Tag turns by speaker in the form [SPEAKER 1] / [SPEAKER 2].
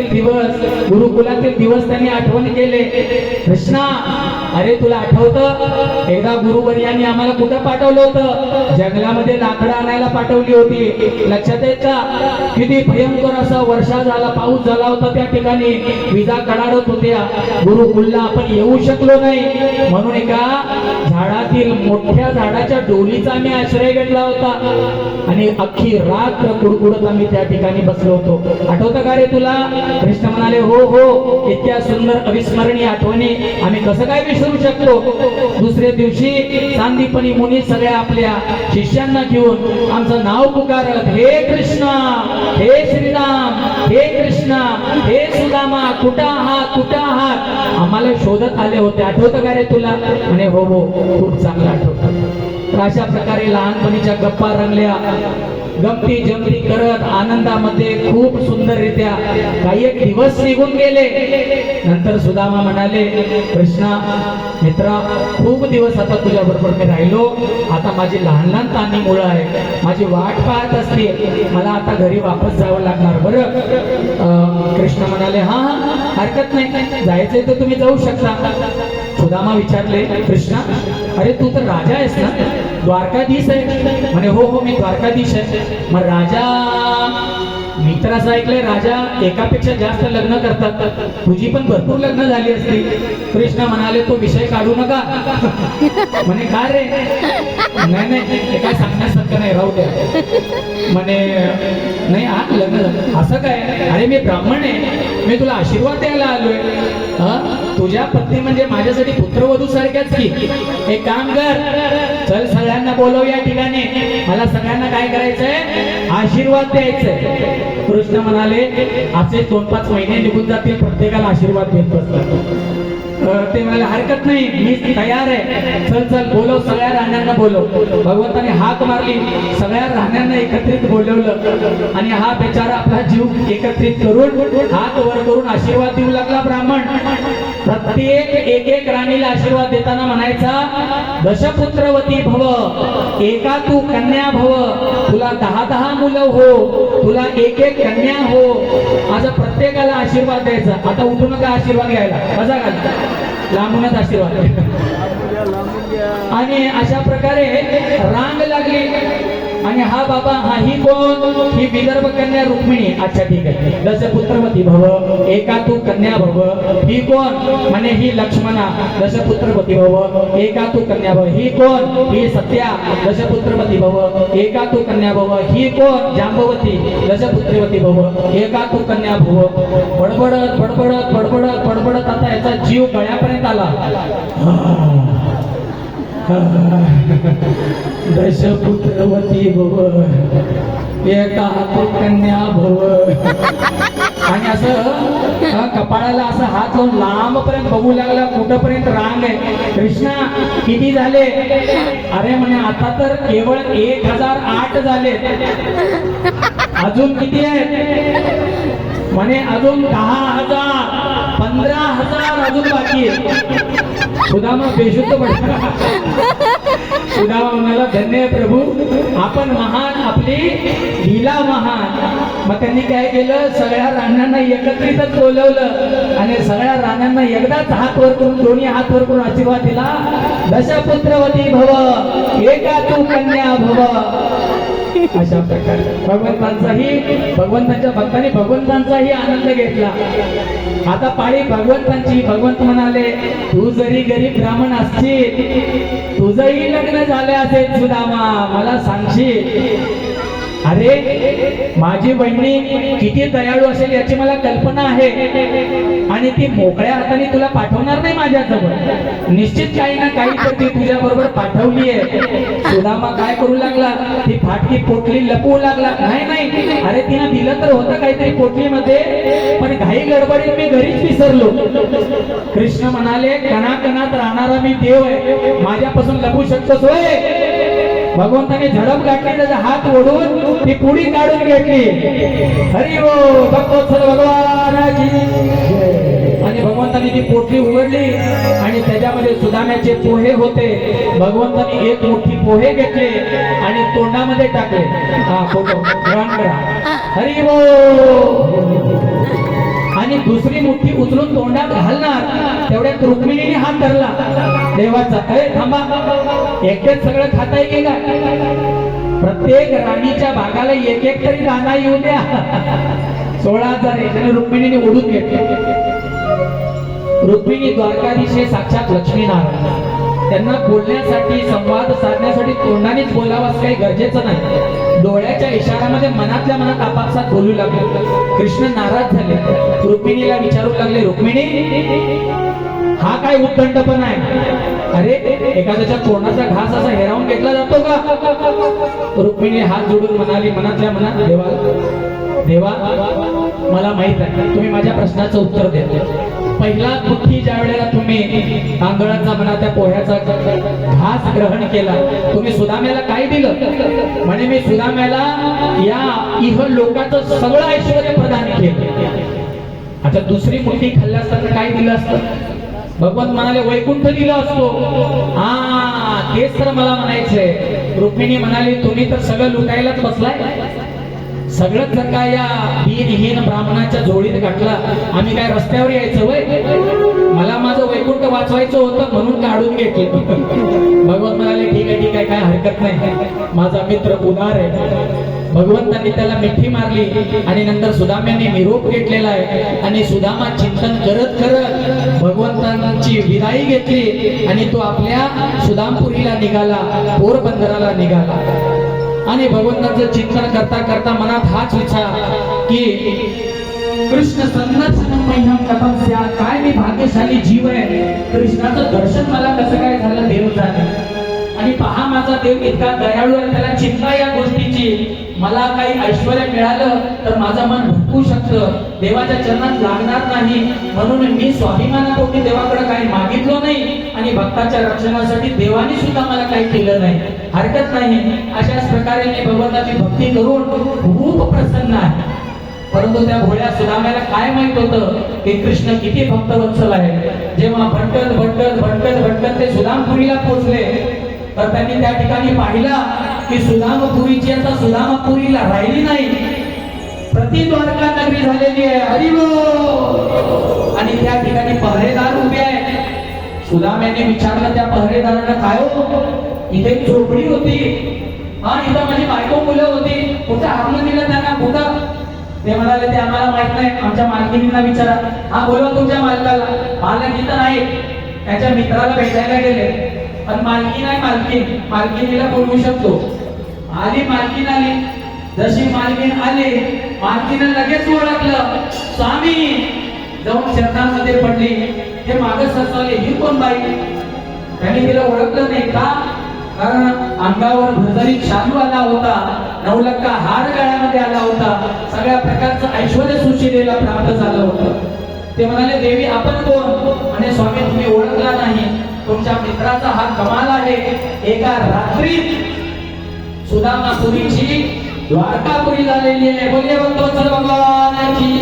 [SPEAKER 1] दिवस गुरुकुलातील दिवस त्यांनी आठवण केले. कृष्णा, अरे तुला आठवतं एकदा गुरुवर्यांनी आम्हाला कुठं पाठवलं होतं? जंगलामध्ये लाकडं आणायला पाठवली होती. लक्षात आहे का? किती भयंकर असा वर्षा झाला, पाऊस झाला होता त्या ठिकाणी, विजा कडाडत होत्या. गुरुकुलला आपण येऊ शकलो नाही म्हणून एका झाडातील मोठ्या झाडाच्या डोलीचा आम्ही आश्रय घेतला होता आणि अख्खी रात्र कुडकुडत आम्ही त्या ठिकाणी बसलो होतो. आठवतं का रे तुला? कृष्ण म्हणाले, हो हो, इतक्या सुंदर अविस्मरणीय आठवणी आम्ही कसं काय विसरू शकतो. दुसऱ्या दिवशी सांदीपनी मुनी सगळ्या आपल्या शिष्यांना घेऊन आमचं नाव पुकारत, हे कृष्णा, हे श्रीराम, हे कृष्णा, हे सुदामा, कुठं आहात, कुठं आहात, आम्हाला शोधत आले होते. आठवतं का रे तुला? म्हणे हो हो, खूप चांगलं आठवतं. तर अशा प्रकारे लहानपणीच्या गप्पा रंगल्या, गमती जमती करत आनंदामध्ये खूप सुंदररित्या काही एक दिवस निघून गेले. नंतर सुदामा म्हणाले, कृष्णा मित्रा, खूप दिवस आता तुझ्या बरोबर मी राहिलो, आता माझी लहान लहान तान्ही मुलं आहे, माझी वाट पाहत असते, मला आता घरी वापस जावं लागणार बरं. कृष्ण म्हणाले, हा हा, हरकत नाही, जायचंय तर तुम्ही जाऊ शकता. सुदामा विचारले, कृष्णा, अरे तू तर राजा आहेस ना, द्वारकाधीश आहे? म्हणे हो हो, मी द्वारकाधीश आहे. मग राजा, मी तर असं ऐकलंय राजा एकापेक्षा जास्त लग्न करतात, तुझी पण भरपूर लग्न झाली असती. कृष्ण म्हणाले, तो विषय काढू नका. म्हणे का रे? नाही नाही, ते काय सांगण्यासारखं नाही, राहू द्या. म्हणे नाही, हा लग्न झालं असं काय? अरे मी ब्राह्मण आहे, मी तुला आशीर्वाद द्यायला आलोय. तुझ्या पत्नी म्हणजे माझ्यासाठी पुत्रवधू सारख्याच की. एक काम कर, चल सगळ्यांना बोलव या ठिकाणी, मला सगळ्यांना काय करायचंय? आशीर्वाद द्यायचंय. कृष्ण म्हणाले, असे 2-5 महिने निघून जातील, प्रत्येकाला आशीर्वाद देत बसतात. ते म्हणाले, हरकत नाही, मी तयार आहे, चल चल बोलव, सगळ्या राण्यांना बोलव. भगवंताने हाक मारली, सगळ्या राण्यांना एकत्रित बोलवलं आणि हा बेचारा आपला जीव एकत्रित करून हात वर करून आशीर्वाद देऊ लागला. ब्राह्मण प्रत्येक एक एक राणीला आशीर्वाद देताना म्हणायचा, दशपुत्रवती भव, एका तू कन्या भव, तुला 10-10 मुलं हो, तुला एक एक कन्या हो, असं प्रत्येकाला आशीर्वाद द्यायचा. आता उठू नका आशीर्वाद घ्यायला, मजा घालता, लांबूनच आशीर्वाद. आणि अशा प्रकारे रांग लागली. आणि हा बाबा, हा ही कोण? ही विदर्भ कन्या रुक्मिणी. अच्छा ठीक आहे, दशपुत्रवती भव, एका तू कन्या भव. ही कोण? म्हणे ही लक्ष्मणा, दशपुत्रवती भव, एका तू कन्या भव. ही कोण? ही सत्या, दशपुत्रवती भव, एका तू कन्या भव. ही कोण? जांबवती, दशपुत्रवती भव, एका तू कन्या भव. बडबडत बडबडत बडबडत बडबडत आता याचा जीव गळ्यापर्यंत आला. दशपुत्रवती भव, एका तू कन्या भव. आणि असं कपाळाला असं हात लावून लांबपर्यंत बघू लागला, कुठपर्यंत रांग आहे. कृष्णा किती झाले? अरे म्हणे आता तर केवळ 1008 झाले, अजून किती आहेत? म्हणे अजून 10,000, 15,000 अजून बाकी आहे. सुदामा बेशुद्ध पडला. सुदामा म्हणाला, धन्य आहे प्रभू, आपण महान, आपली लीला महान. मग त्यांनी काय केलं? सगळ्या राण्यांना एकत्रितच बोलवलं आणि सगळ्या राण्यांना एकदाच हात वर करून, दोन्ही हात वर करून आशीर्वाद दिला. दशपुत्रवती भव, एका तू कन्या भव. अशा प्रकारे भगवंतांच्या भक्तांनी भगवंतांचाही आनंद घेतला. आता पाळी भगवंतांची. भगवंत म्हणाले, तू जरी गरीब ब्राह्मण असशील, तुझंही लग्न झाले असेल सुदामा, मला सांगशील? अरे माझी बहिणी किती दयाळू असेल याची मला कल्पना आहे आणि ती मोकळ्या हाताने तुला पाठवणार नाही माझ्याजवळ. निश्चित काही ना काही तर ती तुझ्या बरोबर पाठवली आहे. सुदामा काय करू लागला? ती फाटकी पोटली लपवू लागला. नाही नाही, अरे तिने दिलं तर होतं काहीतरी पोटलीमध्ये, पण घाई गडबडीत मी घरीच विसरलो. कृष्ण म्हणाले, कणाकणात राहणारा मी देव आहे, माझ्यापासून लपू शकतोस होय? भगवंताने झडप गाठली, त्याचा हात ओढून ती पुडी काढून घेतली. हरी ओ भक्तोत्सव भगवानाची. आणि भगवंताने ती पोटली उघडली आणि त्याच्यामध्ये सुदाम्याचे पोहे होते. भगवंताने एक मोठी पोहे घेतले आणि तोंडामध्ये टाकले. हा फोटो ग्रहण करा. हरी ओ. आणि दुसरी मुठ्ठी उचलून तोंडात घालणार तेवढ्यात रुक्मिणीने हात धरला देवाचा. अरे थांबा, एकटेच सगळं खाता येईल का? प्रत्येक राणीच्या भागाला एक एक तरी दाना येऊ द्या. 16,000 त्याने रुक्मिणीने ओढून घेतले. रुक्मिणी द्वारकाधीश साक्षात लक्ष्मीनारायण. त्यांना बोलण्यासाठी संवाद साधण्यासाठी तोंडानेच बोलावं असं काही गरजेचं नाही. डोळ्याच्या इशाऱ्यामध्ये मनातल्या मनात आपापसात बोलू लागले. कृष्ण नाराज झाले. रुक्मिणीला विचारू लागले, रुक्मिणी हा काय उद्दंडपणा आहे? अरे एखाद्याच्या तोंडाचा घास असा हेरावून घेतला जातो का? रुक्मिणी हात जोडून म्हणाली मनातल्या मनात, देवा मला माहित आहे तुम्ही माझ्या प्रश्नाचं उत्तर द्या. पहिला मुठ्ठी ज्या वेळेला तुम्ही तांदळाचा म्हणा त्या पोह्याचा घास ग्रहण केला, तुम्ही सुदाम्याला काय दिलं? म्हणे मी सुदाम्याला या इह लोकाचं सगळं ऐश्वर्य प्रदान केलं. आता दुसरी मुठ्ठी खाल्ल्यासारखं काय दिलं असतं? भगवंत म्हणाले वैकुंठ दिलं असतो. तेच तर मला म्हणायचंय. रुक्मिणी म्हणाली तुम्ही तर सगळं लुटायलाच बसलाय. सगळं जर का या दीनहीन ब्राह्मणाच्या जोडीत घातला, आम्ही काय रस्त्यावर यायचं वय? मला माझं वैकुंठ वाचवायचं होतं म्हणून काढून घेतलं. भगवंत म्हणाले ठीक आहे काय हरकत नाही, माझा मित्र उदार आहे. भगवंतांनी त्याला मिठी मारली आणि नंतर सुदाम्याने निरोप घेतलेला आहे. आणि सुदामा चिंतन करत करत भगवंतांची विदाई घेतली आणि तो आपल्या सुदामपुरीला निघाला, पोरबंदराला निघाला. आणि भगवंताचं चिंतन करता करता मनात हाच विचार की कृष्ण संदर्शन महिना तपस्या, काय मी भाग्यशाली जीव आहे. कृष्णाचं दर्शन मला कसं काय झालं देव जाणे. आणि पहा माझा देव इतका दयाळू आहे, त्याला चिंता या गोष्टीची. मला काही ऐश्वर्य मिळालं तर माझं मन भटकू शकतं, देवाच्या चरणात लागणार नाही. म्हणून मी स्वाभिमानापोटी देवाकडे काही मागितलं नाही आणि भक्ताच्या रक्षणासाठी देवाने सुद्धा मला काही केलं नाही. हरकत नाही. अशाच प्रकारे मी भगवंताची भक्ती करून खूप प्रसन्न आहे. परंतु त्या भोळ्या सुदाम्याला काय माहित होतं की कृष्ण किती भक्तवत्सल आहे. जेव्हा भटकत भटकत भटकत भटकत ते सुदामपुरीला पोहोचले तर त्यांनी त्या ठिकाणी पाहिला की सुदामपुरीची आता सुदामपुरीला राहिली नाही, प्रतिद्वारका नगरी झालेली आहे. हरी बोल. आणि त्या ठिकाणी पहरेदार उभे आहेत. सुदाम्याने विचारलं त्या पहरेदारांना, काय हो इथे एक झोपडी होती, इथं माझी बायको मुलं होती, कुठं आपलं दिलं त्यांना कुठं? ते म्हणाले ते आम्हाला माहित नाही, आमच्या मालकिनींना विचारा. बोलवा तुमच्या मालकाला. मालक इथं नाही, त्याच्या मित्राला भेटायला गेले. पण मालकीन आहे, मालकिनीला बोलवू शकतो. आली मालकीन आली. जशी मालकीन आली, मालकीनं लगेच ओळखलं. स्वामी जाऊन चरणांमध्ये पडली. हे मागे सरसावले, ही कोण बाई? त्यांनी तिला ओळखलं नाही. का? कारण अंगावर भरभरीत शालू आला होता, 9 लक्का हार गळ्यामध्ये आला होता, सगळ्या प्रकारचं ऐश्वर्य सुशीलेला प्राप्त झालं होतं. ते म्हणाले देवी आपण कोण? आणि स्वामी तुम्ही ओळखला नाही, तुमच्या मित्राचा हा कमाल आहे. एका रात्रीत सुदामापुरीची द्वारकापुरी झालेली आहे. बोलिये भक्तवत्सल भगवानाची.